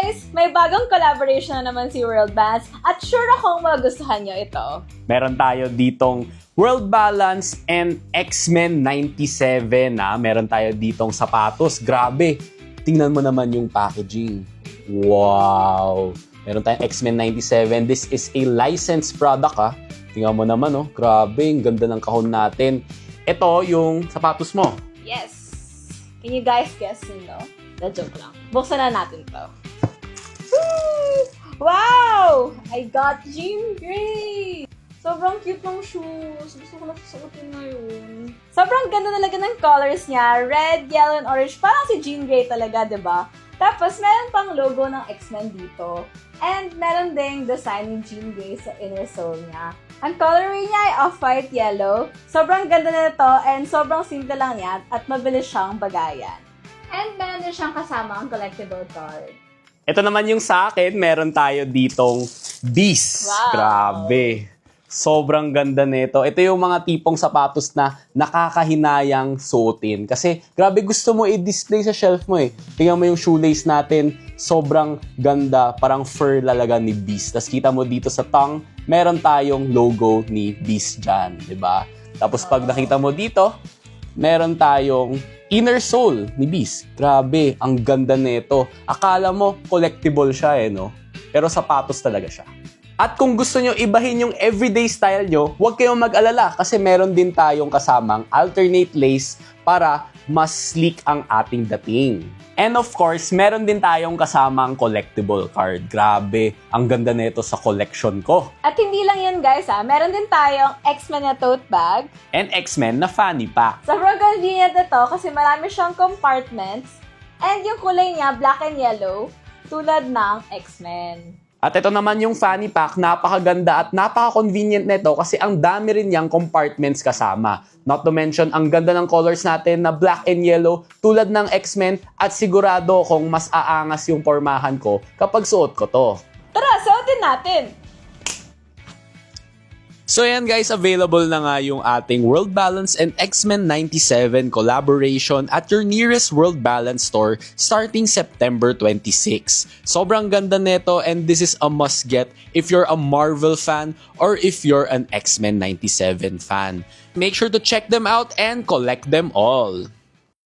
guys! May bagong collaboration na naman si World Balance at sure akong magustuhan nyo ito. Meron tayo ditong World Balance and X-Men 97 na. Meron tayo ditong sapatos. Grabe! Tingnan mo naman yung packaging. Wow! Meron tayong X-Men 97. This is a licensed product ha. Tingnan mo naman oh. Grabe, ang ganda ng kahon natin. Ito yung sapatos mo. Yes! Can you guys guess no? Joke lang. Buksan na natin to. Woo! Wow! I got Jean Grey! Sobrang cute ng shoes. Gusto ko na susuotin ngayon. Sobrang ganda talaga ng colors niya. Red, yellow, and orange. Parang si Jean Grey talaga, diba? Tapos, meron pang logo ng X-Men dito. And meron ding design ni Jean Grey sa inner sole niya. Ang colorway niya ay off-white yellow. Sobrang ganda na ito and sobrang simple lang yan at mabilis siyang bagayan. And meron din siyang kasama ang collectible card. Ito naman yung sa akin, meron tayo ditong Beast. Wow. Grabe. Sobrang ganda nito. Ito yung mga tipong sapatos na nakakahinayang suotin. Kasi grabe gusto mo i-display sa shelf mo eh. Tingnan mo yung shoelace natin. Sobrang ganda. Parang fur lalaga ni Beast. Tapos kita mo dito sa tongue, meron tayong logo ni Beast dyan. Diba? Tapos pag nakita mo dito, meron tayong inner sole ni Beast. Grabe, ang ganda nito. Akala mo collectible siya eh, no? Pero sapatos talaga siya. At kung gusto nyo ibahin yung everyday style nyo, huwag kayong mag-alala kasi meron din tayong kasamang alternate lace para mas sleek ang ating dating. And of course, meron din tayong kasamang collectible card. Grabe, ang ganda nito sa collection ko. At hindi lang yun guys meron din tayong X-Men na tote bag. And X-Men na fanny pack. Sobrang convenient ito kasi marami siyang compartments. And yung kulay niya, black and yellow, tulad ng X-Men. At ito naman yung fanny pack, napakaganda at napaka-convenient nito kasi ang dami rin niyang compartments kasama. Not to mention, ang ganda ng colors natin na black and yellow tulad ng X-Men at sigurado kung mas aangas yung pormahan ko kapag suot ko to. Tara, suotin natin! So yan guys, available na nga yung ating World Balance and X-Men 97 collaboration at your nearest World Balance store starting September 26. Sobrang ganda nito and this is a must get if you're a Marvel fan or if you're an X-Men 97 fan. Make sure to check them out and collect them all.